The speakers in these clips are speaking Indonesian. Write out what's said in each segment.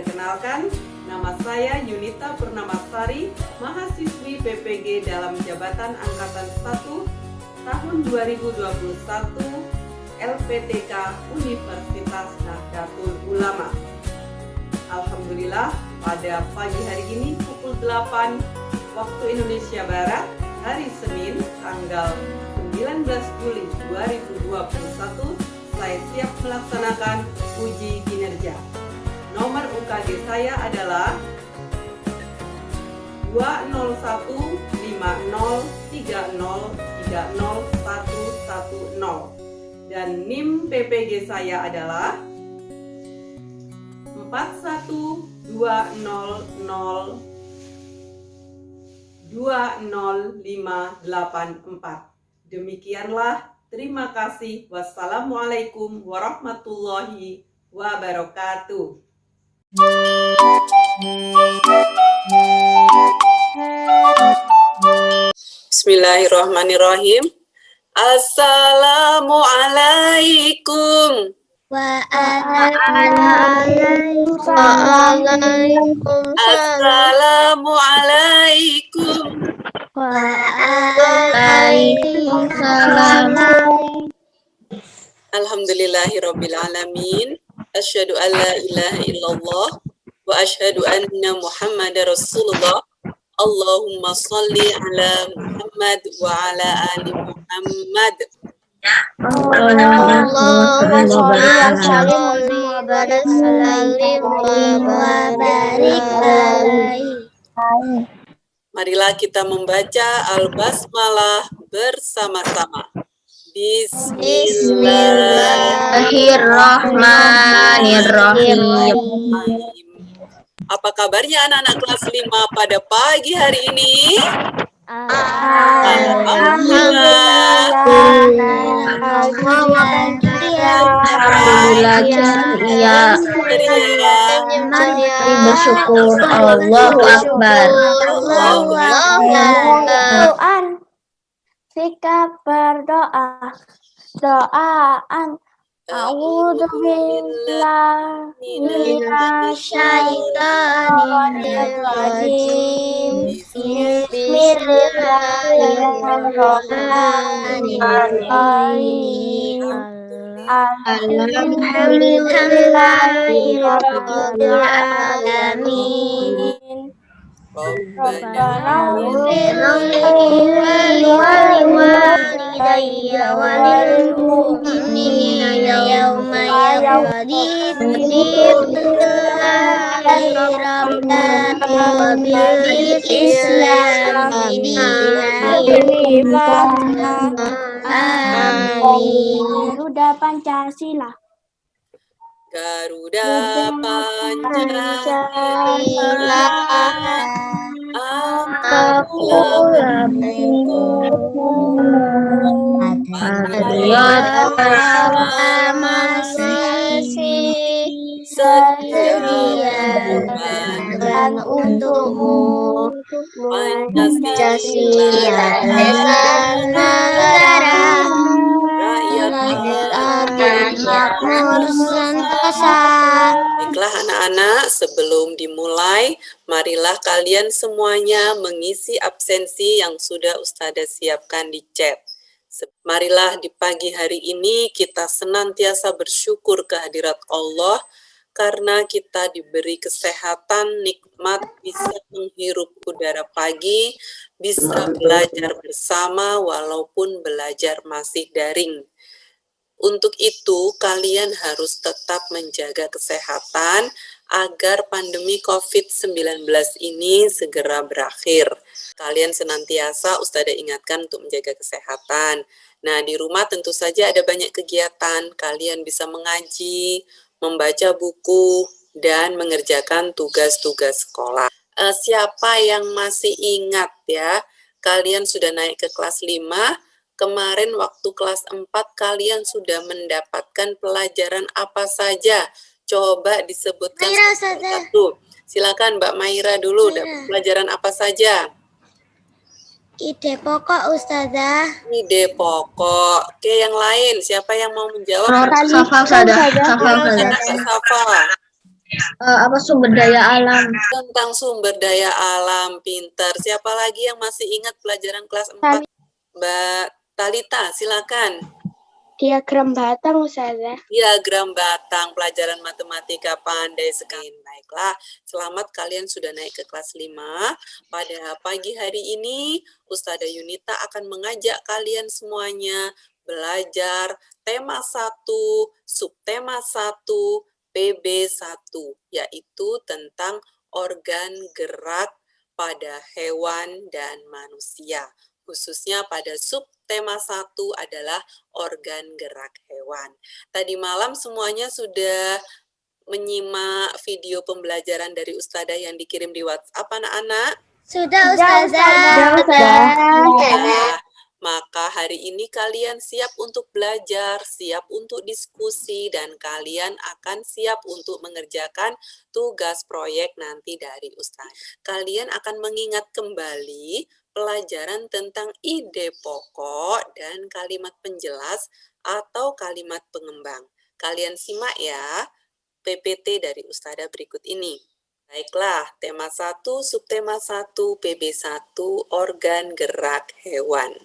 Perkenalkan, nama saya Yunita Purnamasari, mahasiswi PPG dalam Jabatan Angkatan 1 tahun 2021 LPTK Universitas Nahdlatul Ulama. Alhamdulillah, pada pagi hari ini pukul 8 waktu Indonesia Barat, hari Senin, tanggal 19 Juli 2021, saya siap melaksanakan uji kinerja. Nomor UKG saya adalah 2015030301110 dan NIM PPG saya adalah 4120020584. Demikianlah, terima kasih. Wassalamualaikum warahmatullahi wabarakatuh. Bismillahirrahmanirrahim. Assalamualaikum. Waalaikumsalam. Assalamualaikum. Waalaikumsalam. Alhamdulillahirabbil alamin. Asyhadu an la ilaha illallah wa asyhadu anna Muhammadar Rasulullah. Allahumma shalli ala Muhammad wa ala ali Muhammad. Allahumma shalli wa barik alaihi. Marilah kita membaca Al-Basmalah bersama-sama. Bismillahirrahmanirrahim. Apa kabarnya anak-anak kelas 5 pada pagi hari ini? Alhamdulillah. Bersyukur. Allahu Akbar. Sikap berdoa, doaan. A'udzubillah minasyaitonirrajim. Bismillahirrahmanirrahim. Alhamdulillahirabbil alamin. Rabbana ighfir walidayya walil mu'minina yawma yaqumul Rabbana wa bil Islam dinan. Amin. Garuda Pancasila. Garuda Pancasila, Angkatlah patriot proklamasi, setia dan untukmu, Pancasila dasar negara, rakyat makmur sentosa. Baiklah anak-anak, sebelum dimulai, marilah kalian semuanya mengisi absensi yang sudah Ustazah siapkan di chat. Marilah di pagi hari ini kita senantiasa bersyukur kehadirat Allah karena kita diberi kesehatan, nikmat, bisa menghirup udara pagi, bisa belajar bersama walaupun belajar masih daring. Untuk itu, kalian harus tetap menjaga kesehatan agar pandemi COVID-19 ini segera berakhir. Kalian senantiasa Ustazah ingatkan untuk menjaga kesehatan. Nah, di rumah tentu saja ada banyak kegiatan. Kalian bisa mengaji, membaca buku, dan mengerjakan tugas-tugas sekolah. Siapa yang masih ingat ya, kalian sudah naik ke kelas 5, kemarin waktu kelas 4 kalian sudah mendapatkan pelajaran apa saja? Coba disebutkan satu. Silakan Mbak Maira dulu, dapat pelajaran apa saja? Ide pokok Ustazah. Ide pokok. Oke, yang lain siapa yang mau menjawab? Safa Ustazah. Safa. Sumber daya alam. Tentang sumber daya alam, pintar. Siapa lagi yang masih ingat pelajaran kelas 4? Mbak Talita, silakan. Diagram batang, Ustazah. Diagram batang, pelajaran matematika pandai sekali. Baiklah, selamat kalian sudah naik ke kelas 5. Pada pagi hari ini, Ustazah Yunita akan mengajak kalian semuanya belajar tema 1, subtema 1, PB1, yaitu tentang organ gerak pada hewan dan manusia. Khususnya pada subtema 1 adalah organ gerak hewan. Tadi malam semuanya sudah menyimak video pembelajaran dari Ustazah yang dikirim di WhatsApp anak-anak? Sudah, Ustazah. Ya, maka hari ini kalian siap untuk belajar, siap untuk diskusi, dan kalian akan siap untuk mengerjakan tugas proyek nanti dari Ustazah. Kalian akan mengingat kembali pelajaran tentang ide pokok dan kalimat penjelas atau kalimat pengembang. Kalian simak ya PPT dari Ustazah berikut ini. Baiklah, tema 1, subtema 1, PB1, organ gerak hewan.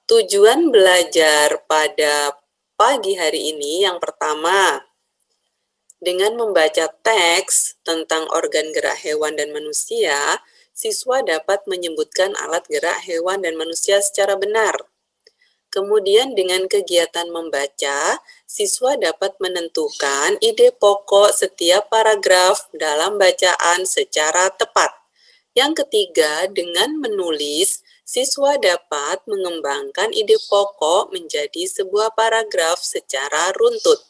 Tujuan belajar pada pagi hari ini yang pertama, dengan membaca teks tentang organ gerak hewan dan manusia, siswa dapat menyebutkan alat gerak hewan dan manusia secara benar. Kemudian dengan kegiatan membaca, siswa dapat menentukan ide pokok setiap paragraf dalam bacaan secara tepat. Yang ketiga, dengan menulis, siswa dapat mengembangkan ide pokok menjadi sebuah paragraf secara runtut.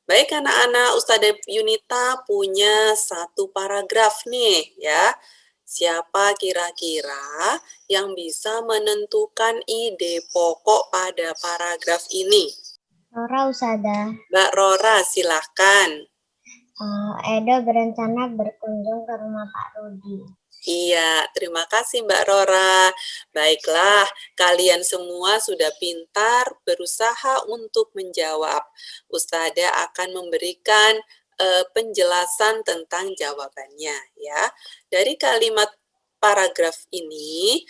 Baik anak-anak, Ustazah Yunita punya satu paragraf nih ya. Siapa kira-kira yang bisa menentukan ide pokok pada paragraf ini? Rora, Ustazah. Mbak Rora, silahkan. Edo berencana berkunjung ke rumah Pak Rudi. Iya, terima kasih Mbak Rora. Baiklah, kalian semua sudah pintar berusaha untuk menjawab. Ustazah akan memberikan penjelasan tentang jawabannya ya. Dari kalimat paragraf ini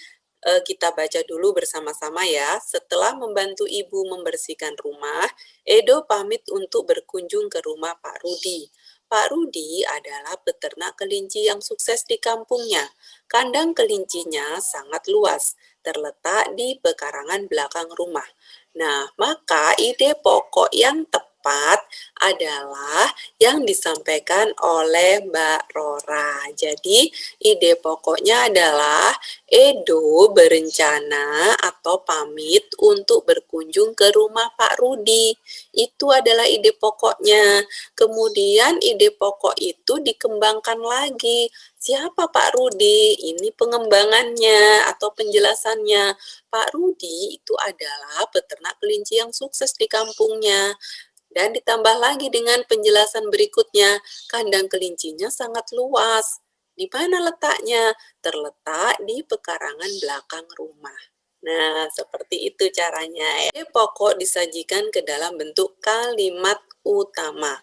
kita baca dulu bersama-sama ya. Setelah membantu ibu membersihkan rumah, Edo pamit untuk berkunjung ke rumah Pak Rudi. Pak Rudi adalah peternak kelinci yang sukses di kampungnya. Kandang kelincinya sangat luas, terletak di pekarangan belakang rumah. Nah, maka ide pokok yang tepat adalah yang disampaikan oleh Mbak Rora. Jadi, ide pokoknya adalah Edo berencana atau pamit untuk berkunjung ke rumah Pak Rudi. Itu adalah ide pokoknya. Kemudian ide pokok itu dikembangkan lagi. Siapa Pak Rudi? Ini pengembangannya atau penjelasannya. Pak Rudi itu adalah peternak kelinci yang sukses di kampungnya. Dan ditambah lagi dengan penjelasan berikutnya, kandang kelincinya sangat luas. Di mana letaknya? Terletak di pekarangan belakang rumah. Nah, seperti itu caranya. Ide pokok disajikan ke dalam bentuk kalimat utama.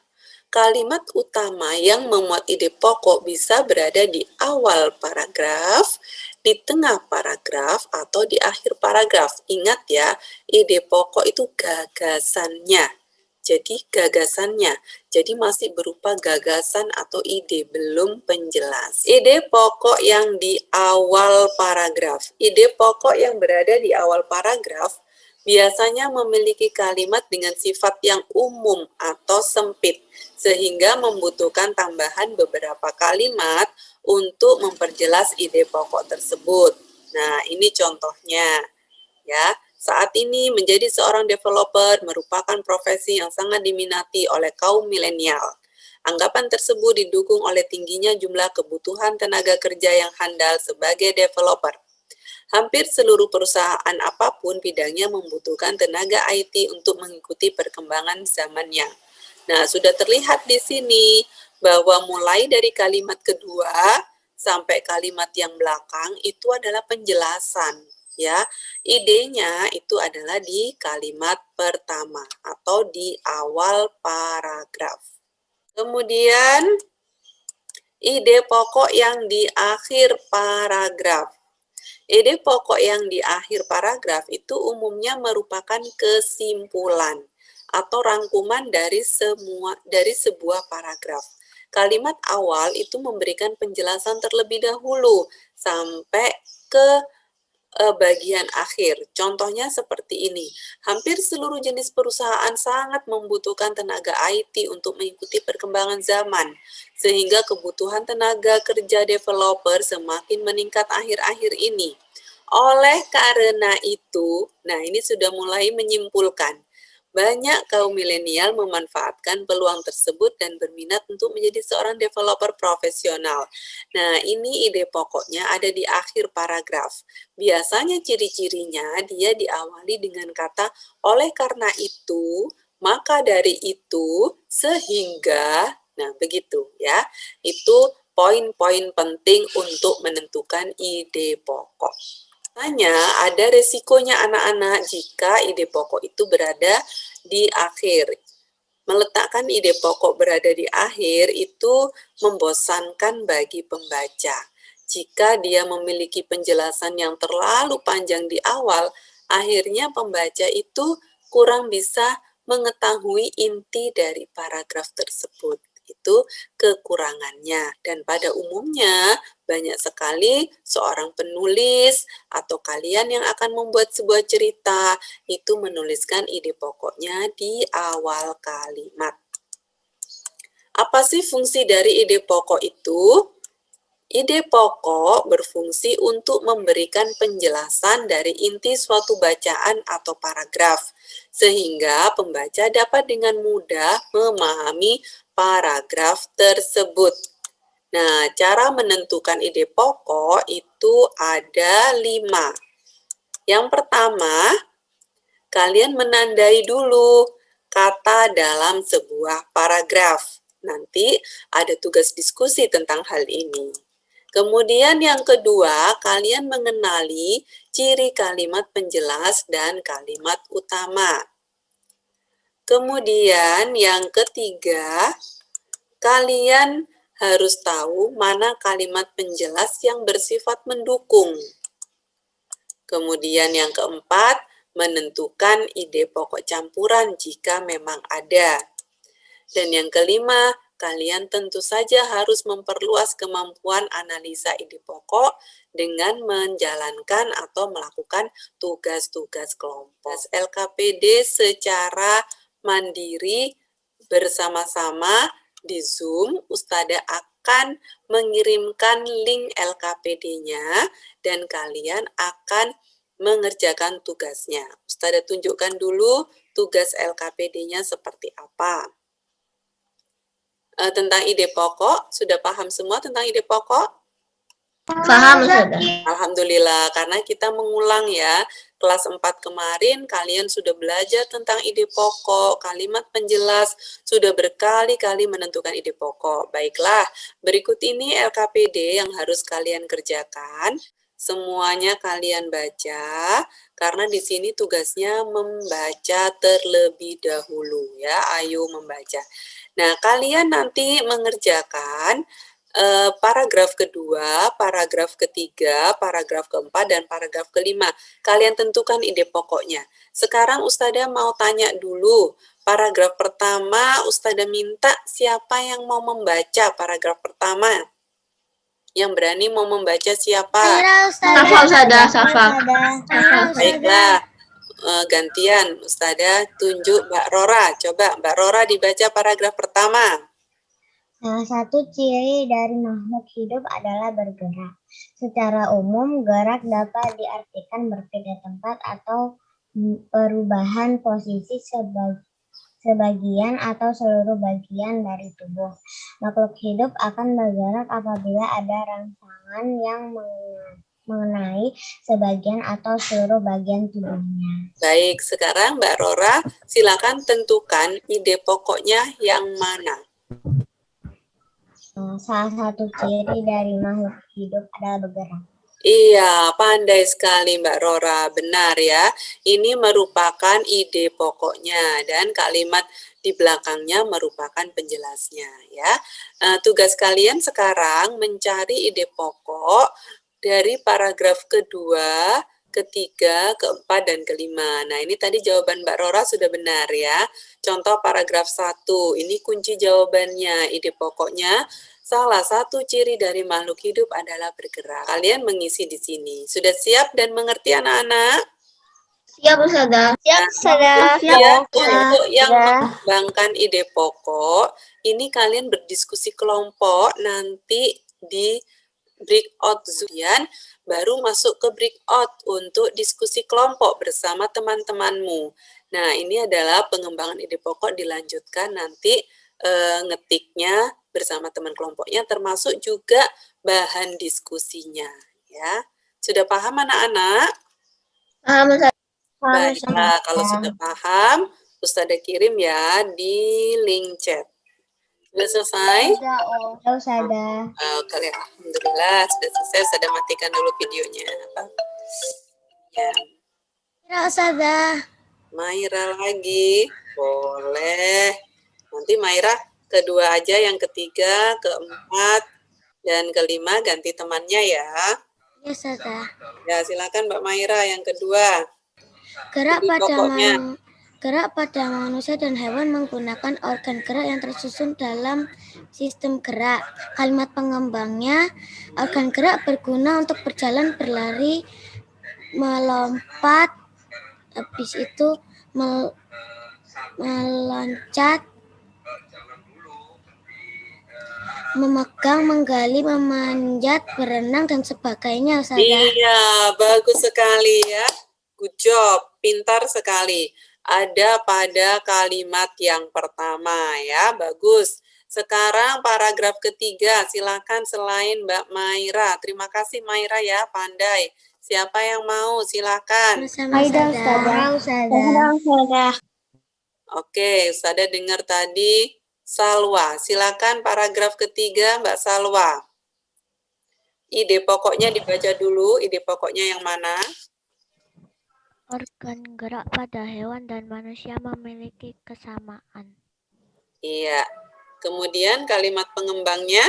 Kalimat utama yang memuat ide pokok bisa berada di awal paragraf, di tengah paragraf, atau di akhir paragraf. Ingat ya, ide pokok itu gagasannya. Jadi gagasannya, jadi masih berupa gagasan atau ide, belum penjelas. Ide pokok yang di awal paragraf. Ide pokok yang berada di awal paragraf biasanya memiliki kalimat dengan sifat yang umum atau sempit, sehingga membutuhkan tambahan beberapa kalimat untuk memperjelas ide pokok tersebut. Nah, ini contohnya ya. Saat ini menjadi seorang developer merupakan profesi yang sangat diminati oleh kaum milenial. Anggapan tersebut didukung oleh tingginya jumlah kebutuhan tenaga kerja yang handal sebagai developer. Hampir seluruh perusahaan apapun bidangnya membutuhkan tenaga IT untuk mengikuti perkembangan zamannya. Nah, sudah terlihat di sini bahwa mulai dari kalimat kedua sampai kalimat yang belakang itu adalah penjelasan. ya. Idenya itu adalah di kalimat pertama atau di awal paragraf. Kemudian ide pokok yang di akhir paragraf. Ide pokok yang di akhir paragraf itu umumnya merupakan kesimpulan atau rangkuman dari sebuah paragraf. Kalimat awal itu memberikan penjelasan terlebih dahulu sampai ke bagian akhir. Contohnya seperti ini. Hampir seluruh jenis perusahaan sangat membutuhkan tenaga IT untuk mengikuti perkembangan zaman, sehingga kebutuhan tenaga kerja developer semakin meningkat akhir-akhir ini. Oleh karena itu, nah ini sudah mulai menyimpulkan, banyak kaum milenial memanfaatkan peluang tersebut dan berminat untuk menjadi seorang developer profesional. Nah, ini ide pokoknya ada di akhir paragraf. Biasanya ciri-cirinya dia diawali dengan kata oleh karena itu, maka dari itu, sehingga, nah begitu ya. Itu poin-poin penting untuk menentukan ide pokok. Tanya, ada resikonya anak-anak jika ide pokok itu berada di akhir. Meletakkan ide pokok berada di akhir itu membosankan bagi pembaca. Jika dia memiliki penjelasan yang terlalu panjang di awal, akhirnya pembaca itu kurang bisa mengetahui inti dari paragraf tersebut. Itu kekurangannya. Dan pada umumnya banyak sekali seorang penulis atau kalian yang akan membuat sebuah cerita itu menuliskan ide pokoknya di awal kalimat. Apa sih fungsi dari ide pokok itu? Ide pokok berfungsi untuk memberikan penjelasan dari inti suatu bacaan atau paragraf, sehingga pembaca dapat dengan mudah memahami paragraf tersebut. Nah, cara menentukan ide pokok itu ada 5. Yang pertama, kalian menandai dulu kata dalam sebuah paragraf. Nanti ada tugas diskusi tentang hal ini. Kemudian yang kedua, kalian mengenali ciri kalimat penjelas dan kalimat utama. Kemudian yang ketiga, kalian harus tahu mana kalimat penjelas yang bersifat mendukung. Kemudian yang keempat, menentukan ide pokok campuran jika memang ada. Dan yang kelima, kalian tentu saja harus memperluas kemampuan analisa ide pokok dengan menjalankan atau melakukan tugas-tugas kelompok. LKPD secara mandiri bersama-sama di Zoom, Ustadzah akan mengirimkan link LKPD-nya dan kalian akan mengerjakan tugasnya. Ustadzah tunjukkan dulu tugas LKPD-nya seperti apa. Tentang ide pokok, sudah paham semua tentang ide pokok? Paham, Ustadzah. Alhamdulillah, karena kita mengulang ya. Kelas 4 kemarin kalian sudah belajar tentang ide pokok, kalimat penjelas, sudah berkali-kali menentukan ide pokok. Baiklah, berikut ini LKPD yang harus kalian kerjakan. Semuanya kalian baca, karena di sini tugasnya membaca terlebih dahulu ya. Ayo membaca. Nah, kalian nanti mengerjakan paragraf kedua, paragraf ketiga, paragraf keempat, dan paragraf kelima. Kalian tentukan ide pokoknya. Sekarang Ustadzah mau tanya dulu. Paragraf pertama, Ustadzah minta siapa yang mau membaca paragraf pertama? Yang berani mau membaca siapa? Safa, Ustadzah. Safa. Baiklah, gantian. Ustadzah tunjuk Mbak Rora. Coba Mbak Rora dibaca paragraf pertama. Salah satu ciri dari makhluk hidup adalah bergerak. Secara umum, gerak dapat diartikan berpindah tempat atau perubahan posisi sebagian atau seluruh bagian dari tubuh. Makhluk hidup akan bergerak apabila ada rangsangan yang mengenai sebagian atau seluruh bagian tubuhnya. Baik, sekarang Mbak Rora silakan tentukan ide pokoknya yang mana. Salah satu ciri dari makhluk hidup adalah bergerak. Iya, pandai sekali Mbak Rora, benar ya. Ini merupakan ide pokoknya dan kalimat di belakangnya merupakan penjelasnya ya. Tugas kalian sekarang mencari ide pokok dari paragraf kedua, ketiga, keempat, dan kelima. Nah, ini tadi jawaban Mbak Rora sudah benar ya. Contoh paragraf 1, ini kunci jawabannya, ide pokoknya. Salah satu ciri dari makhluk hidup adalah bergerak. Kalian mengisi di sini. Sudah siap dan mengerti anak-anak? Siap, Ustazah. Siap, Ustazah. Ya, untuk yang mengembangkan ide pokok, ini kalian berdiskusi kelompok, nanti di breakout Zoom, baru masuk ke breakout untuk diskusi kelompok bersama teman-temanmu. Nah, ini adalah pengembangan ide pokok dilanjutkan nanti ngetiknya bersama teman kelompoknya, termasuk juga bahan diskusinya. Ya, sudah paham anak-anak? Paham, Ustazah. Baiklah, kalau sudah paham, Ustazah kirim ya di link chat. Sudah selesai? Sudah, Ustazah. Oke, alhamdulillah sudah selesai. Sudah matikan dulu videonya. Ya. Maira, Ustazah. Maira lagi, boleh. Nanti Maira kedua aja, yang ketiga, keempat, dan kelima ganti temannya ya. Ya, Ustazah. Ya, silakan Mbak Maira yang kedua. Gerak pada manusia dan hewan menggunakan organ gerak yang tersusun dalam sistem gerak. Kalimat pengembangnya, organ gerak berguna untuk berjalan, berlari, melompat, habis itu meloncat, memegang, menggali, memanjat, berenang, dan sebagainya, Ustazah. Iya, bagus sekali ya. Good job, pintar sekali. Ada pada kalimat yang pertama ya, bagus. Sekarang paragraf ketiga, silakan selain Mbak Maira. Terima kasih Maira ya, pandai. Siapa yang mau? Silakan. Ustazah. Oke, Ustazah dengar tadi Salwa. Silakan paragraf ketiga Mbak Salwa. Ide pokoknya dibaca dulu, ide pokoknya yang mana? Organ gerak pada hewan dan manusia memiliki kesamaan. Iya. Kemudian kalimat pengembangnya?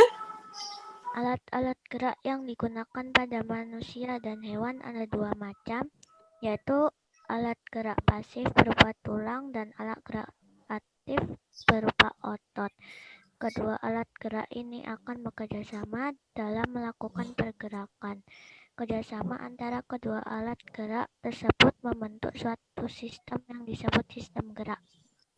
Alat-alat gerak yang digunakan pada manusia dan hewan ada dua macam, yaitu alat gerak pasif berupa tulang dan alat gerak aktif berupa otot. Kedua alat gerak ini akan bekerja sama dalam melakukan pergerakan. Kerjasama antara kedua alat gerak tersebut membentuk suatu sistem yang disebut sistem gerak.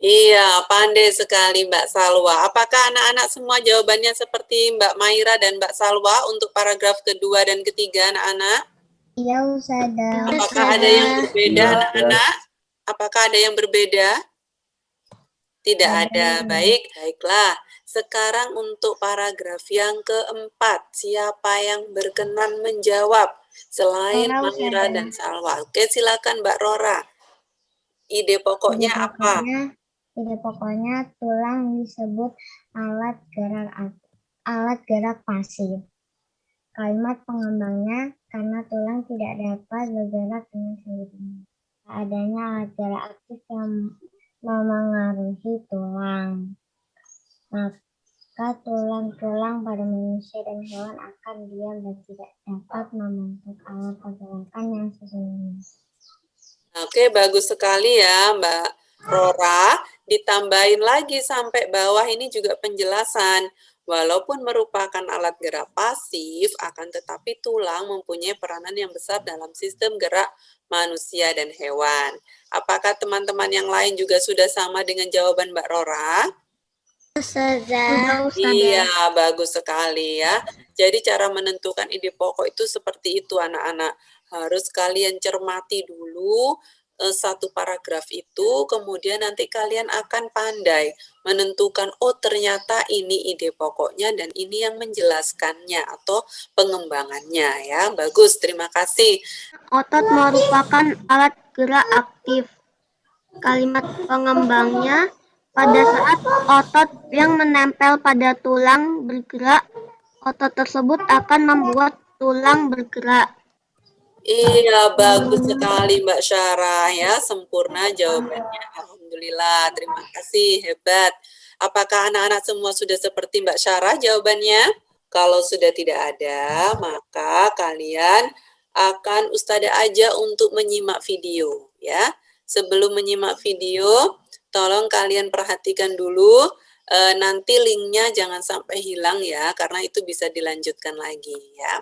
Iya, pandai sekali Mbak Salwa. Apakah anak-anak semua jawabannya seperti Mbak Maira dan Mbak Salwa untuk paragraf kedua dan ketiga anak-anak? Iya, Ustazah. Apakah ada yang berbeda anak-anak? Apakah ada yang berbeda? Tidak ada. Baiklah. Sekarang untuk paragraf yang keempat, siapa yang berkenan menjawab selain Maira dan Salwa? Oke, silakan Mbak Rora. Ide pokoknya apa? Ide pokoknya tulang disebut alat gerak pasif. Kalimat pengembangnya, karena tulang tidak dapat bergerak dengan sendirinya. Adanya alat gerak aktif yang memengaruhi tulang. Maka tulang-tulang pada manusia dan hewan akan diam dan tidak dapat membentuk alat pergerakan yang sesungguhnya. Oke, bagus sekali ya Mbak Rora. Ditambahin lagi sampai bawah ini juga penjelasan. Walaupun merupakan alat gerak pasif, akan tetapi tulang mempunyai peranan yang besar dalam sistem gerak manusia dan hewan. Apakah teman-teman yang lain juga sudah sama dengan jawaban Mbak Rora? Iya, bagus sekali ya. Jadi cara menentukan ide pokok itu seperti itu anak-anak. Harus kalian cermati dulu satu paragraf itu, kemudian nanti kalian akan pandai menentukan, oh ternyata ini ide pokoknya dan ini yang menjelaskannya atau pengembangannya ya. Bagus, terima kasih. Otot merupakan alat gerak aktif. Kalimat pengembangnya, pada saat otot yang menempel pada tulang bergerak, otot tersebut akan membuat tulang bergerak. Iya, bagus sekali Mbak Syarah ya, sempurna jawabannya. Alhamdulillah, terima kasih, hebat. Apakah anak-anak semua sudah seperti Mbak Syarah jawabannya? Kalau sudah tidak ada, maka kalian akan Ustazah aja untuk menyimak video ya. Sebelum menyimak video, tolong kalian perhatikan dulu, nanti linknya jangan sampai hilang ya, karena itu bisa dilanjutkan lagi ya.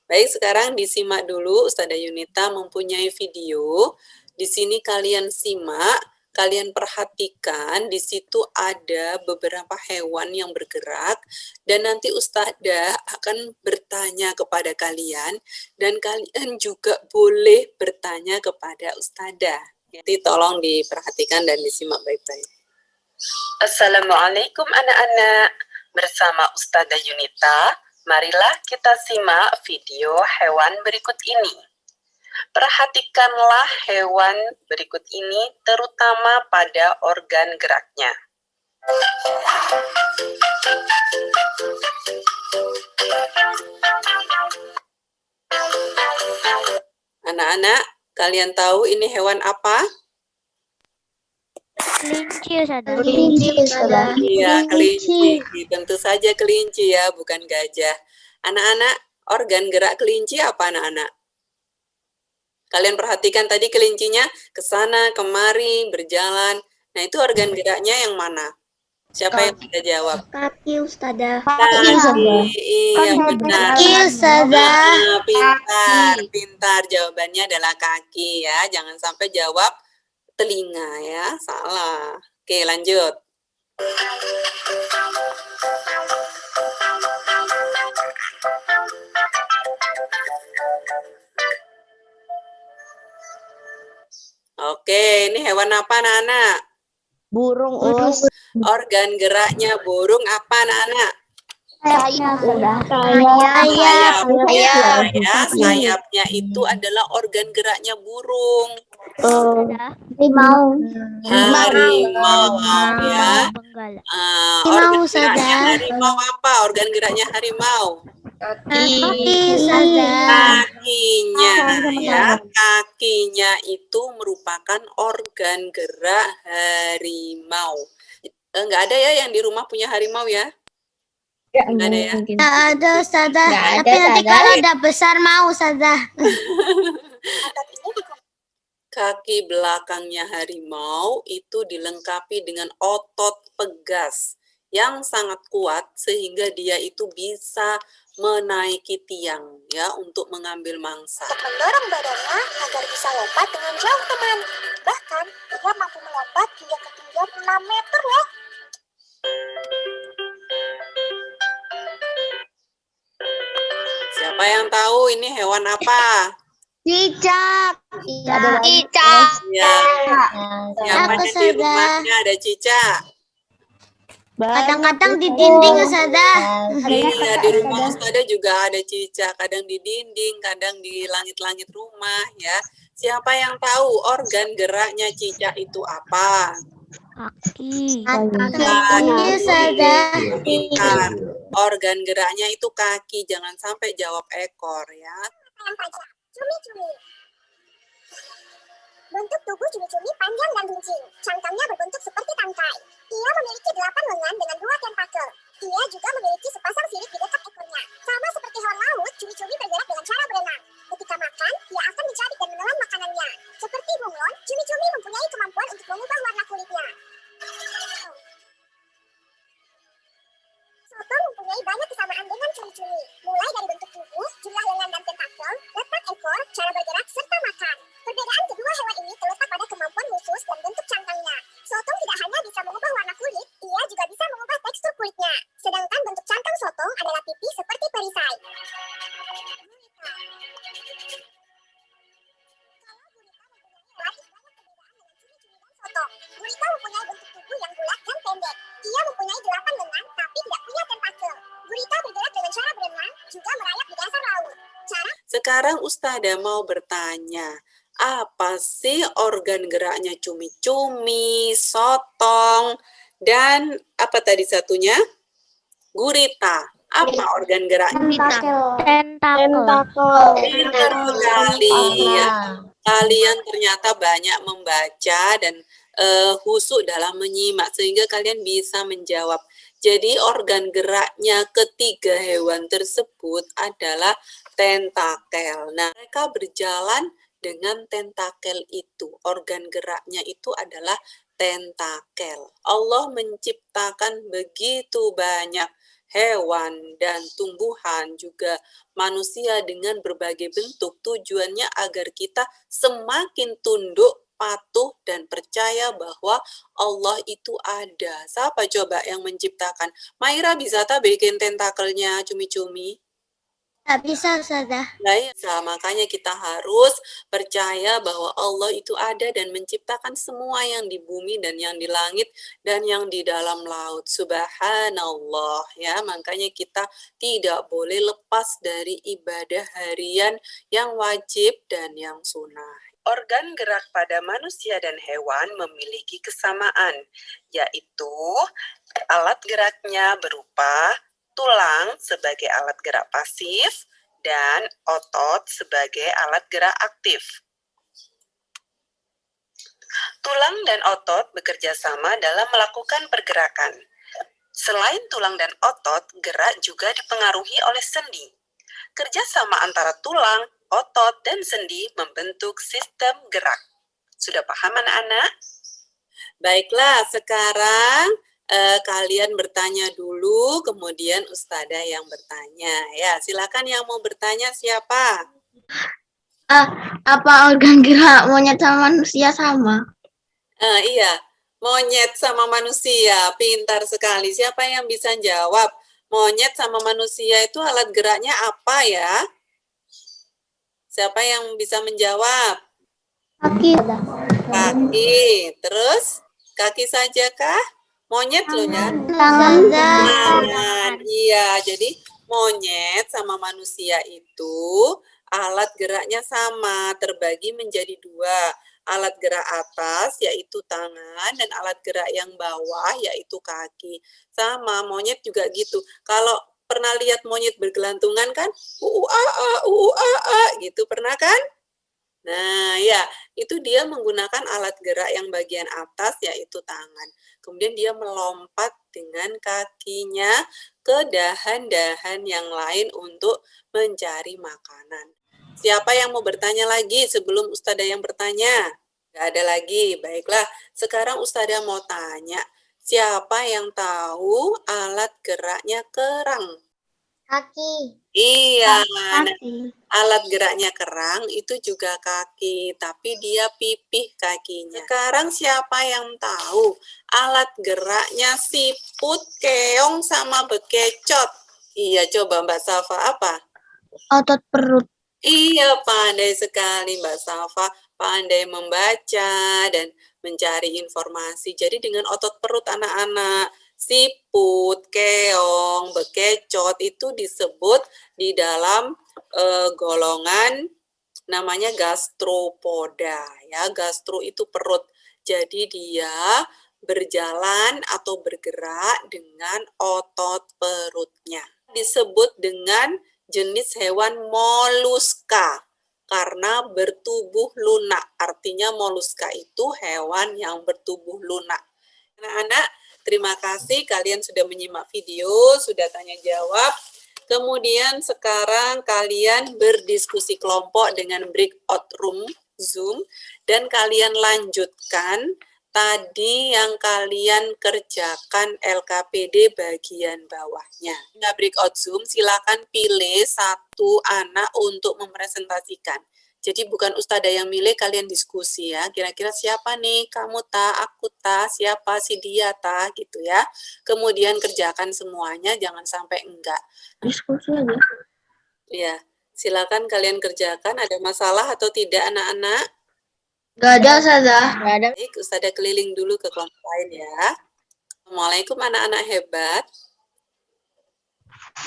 Baik, sekarang disimak dulu. Ustazah Yunita mempunyai video. Di sini kalian simak, kalian perhatikan, di situ ada beberapa hewan yang bergerak, dan nanti Ustazah akan bertanya kepada kalian, dan kalian juga boleh bertanya kepada Ustazah. Jadi tolong diperhatikan dan disimak baik-baik. Assalamualaikum anak-anak. Bersama Ustazah Yunita, marilah kita simak video hewan berikut ini. Perhatikanlah hewan berikut ini terutama pada organ geraknya. Anak-anak, kalian tahu ini hewan apa? Kelinci, Ustazah. Kelinci, Ustazah. Iya, kelinci. Tentu saja kelinci ya, bukan gajah. Anak-anak, organ gerak kelinci apa anak-anak? Kalian perhatikan tadi kelincinya ke sana, kemari, berjalan. Nah, itu organ geraknya yang mana? Siapa yang bisa jawab? Kaki, Ustazah. Kaki. Iya, benar. Kaki, Ustazah. Pintar. Jawabannya adalah kaki ya. Jangan sampai jawab telinga ya. Salah. Oke, lanjut. Oke, ini hewan apa anak-anak? Burung. Organ geraknya burung apa anak-anak? Sayapnya itu adalah organ geraknya burung. Harimau. Harimau ya. Benggala. Organ geraknya harimau apa? Organ geraknya harimau? Kakinya ya. Kakinya itu merupakan organ gerak harimau. Enggak ada ya yang di rumah punya harimau ya? Enggak ada ya? Tidak ada, Ustazah. Tapi nanti kalau udah besar mau, Ustazah. Kaki belakangnya harimau itu dilengkapi dengan otot pegas yang sangat kuat sehingga dia itu bisa menaiki tiang ya untuk mengambil mangsa. Mendorong badannya agar bisa lompat dengan jauh teman. Bahkan dia mampu melompat hingga ketinggian 6 meter loh. Siapa yang tahu ini hewan apa? Cicak. Ya, siapa yang di rumahnya ada cicak? Kadang-kadang di dinding, Ustazah. Iya, di rumah Ustazah juga ada cicak, kadang di dinding, kadang di langit-langit rumah ya. Siapa yang tahu organ geraknya cicak itu apa? Kaki. Ustazah. Pintar. Organ geraknya itu kaki, jangan sampai jawab ekor ya. Cumi-cumi. Bentuk tubuh cumi-cumi panjang dan runcing. Cangkangnya berbentuk seperti tangkai. Ia memiliki 8 lengan dengan 2 tentakel. Ia juga memiliki sepasang sirip di dekat ekornya. Sama seperti hewan laut, cumi-cumi bergerak dengan cara berenang. Ketika makan, ia akan mencari dan menelan makanannya. Seperti bunglon, cumi-cumi mempunyai kemampuan untuk mengubah warna kulitnya. Sotong mempunyai banyak kesamaan dengan cumi-cumi, mulai dari bentuk tubuh, jumlah lengan dan tentakel, letak ekor, cara bergerak, serta makan. Perbedaan kedua hewan ini terletak pada kemampuan khusus dan bentuk cangkangnya. Sotong tidak hanya bisa mengubah warna kulit, ia juga bisa mengubah tekstur kulitnya. Sedangkan bentuk cangkang sotong adalah pipi seperti perisai. Gurita mempunyai bentuk tubuh yang bulat dan pendek. Ia mempunyai 8 lengan tapi tidak punya tentakel. Gurita bergerak dengan cara berenang, juga merayap di dasar laut. Sekarang Ustazah mau bertanya, apa sih organ geraknya cumi-cumi, sotong, dan apa tadi satunya? Gurita. Apa organ geraknya? Tentakel. Pintar sekali ya. Kalian ternyata banyak membaca dan khusyuk dalam menyimak sehingga kalian bisa menjawab. Jadi organ geraknya ketiga hewan tersebut adalah tentakel. Nah, mereka berjalan dengan tentakel itu. Organ geraknya itu adalah tentakel. Allah menciptakan begitu banyak hewan dan tumbuhan, juga manusia dengan berbagai bentuk. Tujuannya agar kita semakin tunduk, patuh, dan percaya bahwa Allah itu ada. Siapa coba yang menciptakan? Maira bisa tak bikin tentakelnya cumi-cumi? Tak bisa, Ustazah. Nah, ya, makanya kita harus percaya bahwa Allah itu ada dan menciptakan semua yang di bumi dan yang di langit dan yang di dalam laut. Subhanallah ya. Makanya kita tidak boleh lepas dari ibadah harian yang wajib dan yang sunnah. Organ gerak pada manusia dan hewan memiliki kesamaan, yaitu alat geraknya berupa tulang sebagai alat gerak pasif dan otot sebagai alat gerak aktif. Tulang dan otot bekerja sama dalam melakukan pergerakan. Selain tulang dan otot, gerak juga dipengaruhi oleh sendi. Kerjasama antara tulang, otot, dan sendi membentuk sistem gerak. Sudah paham anak-anak? Baiklah, sekarang kalian bertanya dulu, kemudian Ustadzah yang bertanya. Ya, silakan yang mau bertanya siapa? Apa organ gerak monyet sama manusia sama? Iya, monyet sama manusia, pintar sekali. Siapa yang bisa jawab? Monyet sama manusia itu alat geraknya apa ya? Siapa yang bisa menjawab? Kaki. Kaki. Terus kaki saja kah? Monyet loh ya. Tangan. Iya, jadi monyet sama manusia itu alat geraknya sama, terbagi menjadi dua. Alat gerak atas yaitu tangan dan alat gerak yang bawah yaitu kaki. Sama, monyet juga gitu. Kalau pernah lihat monyet bergelantungan kan? Gitu, pernah kan? Nah, ya, itu dia menggunakan alat gerak yang bagian atas yaitu tangan. Kemudian dia melompat dengan kakinya ke dahan-dahan yang lain untuk mencari makanan. Siapa yang mau bertanya lagi sebelum Ustadzah yang bertanya? Nggak ada lagi. Baiklah, sekarang Ustadzah mau tanya. Siapa yang tahu alat geraknya kerang? Kaki. Iya, Kaki. alat geraknya kerang itu juga kaki, tapi dia pipih kakinya. Sekarang siapa yang tahu alat geraknya siput, keong, sama bekecot? Iya, coba Mbak Safa apa? Otot perut. Iya, pandai sekali Mbak Safa, pandai membaca dan mencari informasi. Jadi dengan otot perut anak-anak, siput, keong, bekecot itu disebut di dalam golongan namanya gastropoda ya. Gastro itu perut. Jadi dia berjalan atau bergerak dengan otot perutnya. Disebut dengan jenis hewan moluska karena bertubuh lunak. Artinya moluska itu hewan yang bertubuh lunak. Anak-anak, terima kasih kalian sudah menyimak video, sudah tanya jawab. Kemudian sekarang kalian berdiskusi kelompok dengan breakout room Zoom dan kalian lanjutkan tadi yang kalian kerjakan LKPD bagian bawahnya. Nah, breakout Zoom, silakan pilih satu anak untuk mempresentasikan. Jadi bukan Ustadzah yang milih, kalian diskusi ya. Kira-kira siapa nih? Kamu ta, aku ta, siapa si dia ta, gitu ya. Kemudian kerjakan semuanya, jangan sampai enggak. Diskusi aja. Ya, silakan kalian kerjakan. Ada masalah atau tidak anak-anak? Gak ada, Ustazah. Baik, Ustadzah keliling dulu ke kelompok lain ya. Assalamualaikum anak-anak hebat.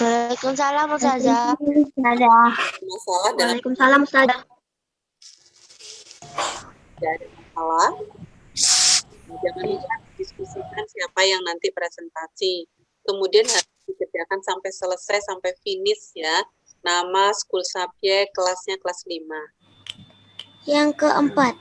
Waalaikumsalam, Ustazah. Masalah dalam Waalaikumsalam, Ustazah. tidak ada masalah. Jangan lupa diskusikan siapa yang nanti presentasi. Kemudian hari dikerjakan sampai selesai, sampai finish ya. Nama school subject, kelasnya kelas 5. Yang keempat.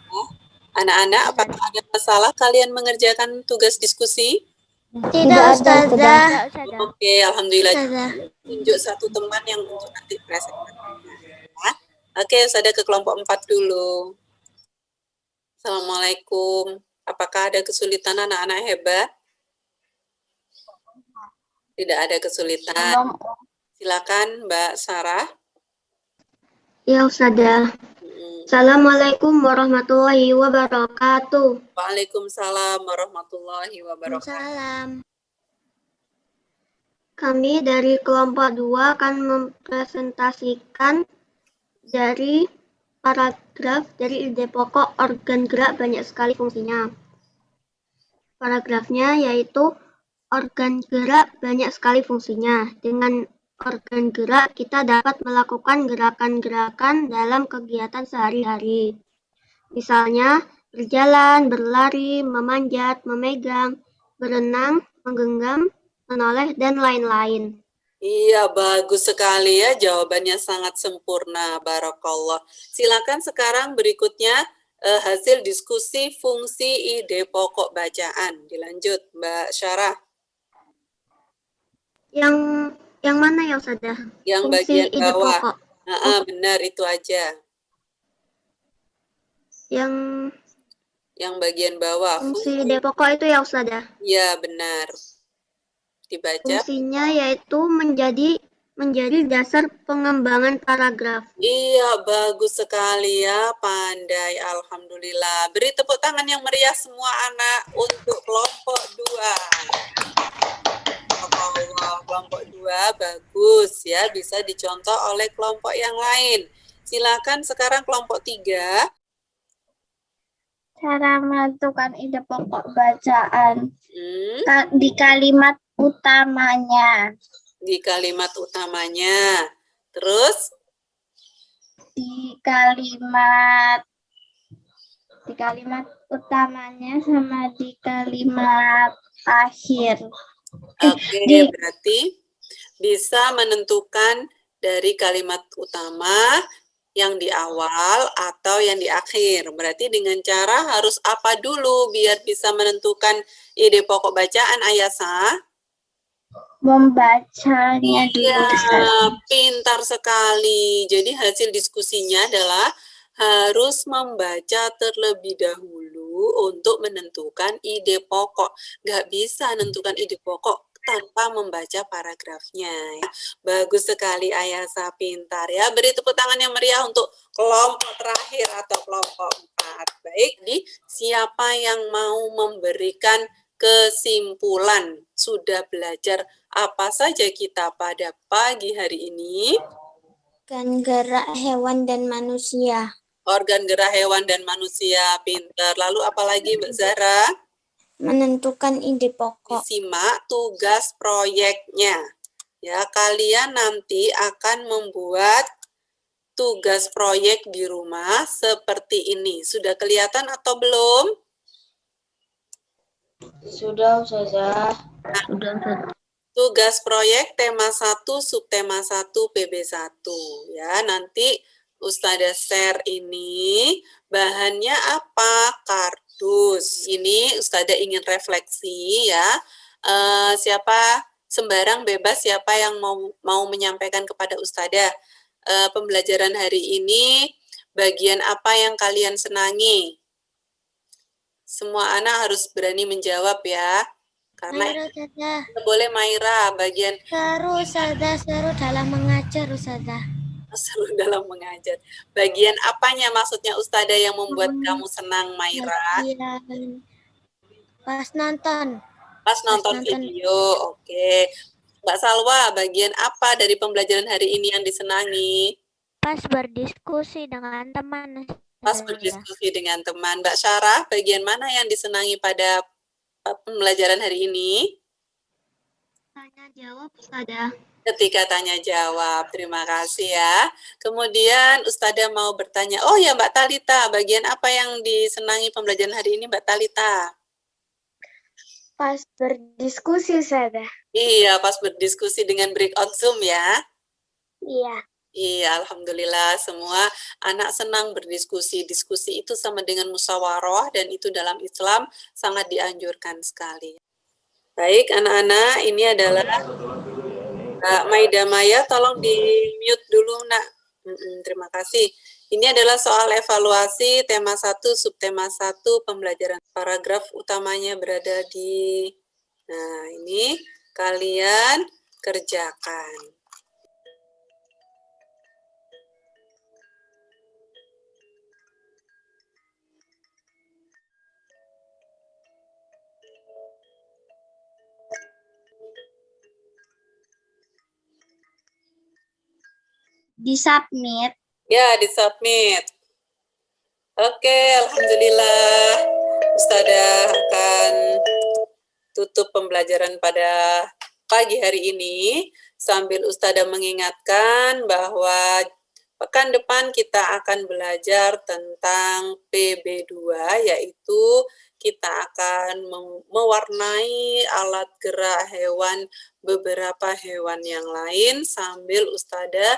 Anak-anak, apakah ada masalah kalian mengerjakan tugas diskusi? Tidak, Ustazah. Tidak, Ustazah. Oke, alhamdulillah. Ustazah. Tunjuk satu teman yang untuk nanti presentasinya. Ya. Oke, Ustazah ke kelompok 4 dulu. Assalamualaikum. Apakah ada kesulitan anak-anak hebat? Tidak ada kesulitan. Silakan Mbak Sarah. Ya, Ustazah. Assalamualaikum warahmatullahi wabarakatuh. Waalaikumsalam warahmatullahi wabarakatuh. Salam. Kami dari kelompok 2 akan mempresentasikan dari paragraf dari ide pokok organ gerak banyak sekali fungsinya. Paragrafnya yaitu organ gerak banyak sekali fungsinya. Dengan organ gerak kita dapat melakukan gerakan-gerakan dalam kegiatan sehari-hari. Misalnya berjalan, berlari, memanjat, memegang, berenang, menggenggam, menoleh, dan lain-lain. Iya, bagus sekali ya, jawabannya sangat sempurna, barakallah. Silakan sekarang berikutnya hasil diskusi fungsi ide pokok bacaan. Dilanjut, Mbak Syarah. Yang mana ya, Ustazah? Yang Fungsi bagian ide bawah. pokok. Benar, itu aja. Yang bagian bawah. Fungsi ide pokok itu ya, Ustazah? Iya, benar. Dibaca. Fungsinya yaitu menjadi dasar pengembangan paragraf. Iya, bagus sekali ya, pandai, alhamdulillah. Beri tepuk tangan yang meriah semua anak untuk kelompok 2. Kelompok 2 bagus ya, bisa dicontoh oleh kelompok yang lain. Silakan sekarang kelompok 3. Cara menentukan ide pokok bacaan di kalimat utamanya. Di kalimat utamanya. Terus? Di kalimat utamanya sama di kalimat akhir. Oke, berarti bisa menentukan dari kalimat utama yang di awal atau yang di akhir. Berarti dengan cara harus apa dulu biar bisa menentukan ide pokok bacaan, Ayasa? Membacanya dulu. Iya, pintar sekali. Jadi hasil diskusinya adalah harus membaca terlebih dahulu untuk menentukan ide pokok. Nggak bisa menentukan ide pokok tanpa membaca paragrafnya. Bagus sekali Ayasa, pintar ya. Beri tepuk tangan yang meriah untuk kelompok terakhir atau kelompok 4. Baik, siapa yang mau memberikan kesimpulan? Sudah belajar apa saja kita pada pagi hari ini? Organ gerak hewan dan manusia. Organ gerak hewan dan manusia, pintar. Lalu apalagi Mbak Zara? Menentukan ide pokok. Simak tugas proyeknya. Ya, kalian nanti akan membuat tugas proyek di rumah seperti ini. Sudah kelihatan atau belum? Sudah, Ustazah. Sudah, Ustazah. Tugas proyek tema 1, subtema 1, PB1. Ya, nanti Ustazah share ini. Bahannya apa? Kardus. Ini Ustazah ingin refleksi ya. Siapa sembarang bebas siapa yang mau menyampaikan kepada Ustazah. Pembelajaran hari ini bagian apa yang kalian senangi? Semua anak harus berani menjawab ya. Karena boleh Maira bagian seru dalam mengajar, Ustazah. Seru dalam mengajar. Bagian apanya maksudnya Ustazah yang membuat kamu senang, Maira? Pas nonton. Pas nonton video, oke. Mbak Salwa, bagian apa dari pembelajaran hari ini yang disenangi? Pas berdiskusi dengan teman. Pas berdiskusi dengan teman. Mbak Syarah, bagian mana yang disenangi pada pembelajaran hari ini? Tanya jawab, Ustazah. Ketika tanya jawab, terima kasih ya. Kemudian Ustazah mau bertanya, oh ya Mbak Talita, bagian apa yang disenangi pembelajaran hari ini Mbak Talita? Pas berdiskusi, Ustazah. Iya, pas berdiskusi dengan breakout Zoom ya. Iya. Iya, alhamdulillah semua anak senang berdiskusi. Diskusi itu sama dengan musyawarah dan itu dalam Islam sangat dianjurkan sekali. Baik, anak-anak, ini adalah Kak Maida Maya, tolong di-mute dulu, Nak. Terima kasih. Ini adalah soal evaluasi tema 1, subtema 1, pembelajaran. Paragraf utamanya berada di, nah ini kalian kerjakan. Di-submit. Ya, di-submit. Oke, alhamdulillah. Ustazah akan tutup pembelajaran pada pagi hari ini sambil Ustazah mengingatkan bahwa pekan depan kita akan belajar tentang PB2, yaitu kita akan mewarnai alat gerak hewan beberapa hewan yang lain sambil Ustazah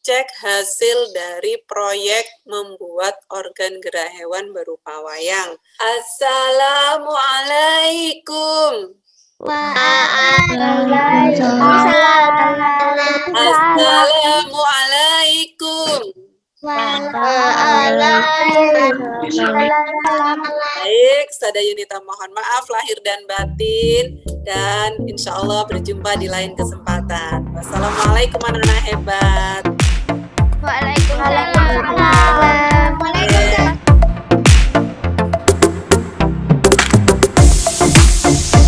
cek hasil dari proyek membuat organ gerak hewan berupa wayang. Assalamualaikum. Assalamualaikum. Baik, Ustazah Yunita mohon maaf lahir dan batin dan insya Allah berjumpa di lain kesempatan. Wassalamualaikum anak-anak hebat. Waalaikumsalam.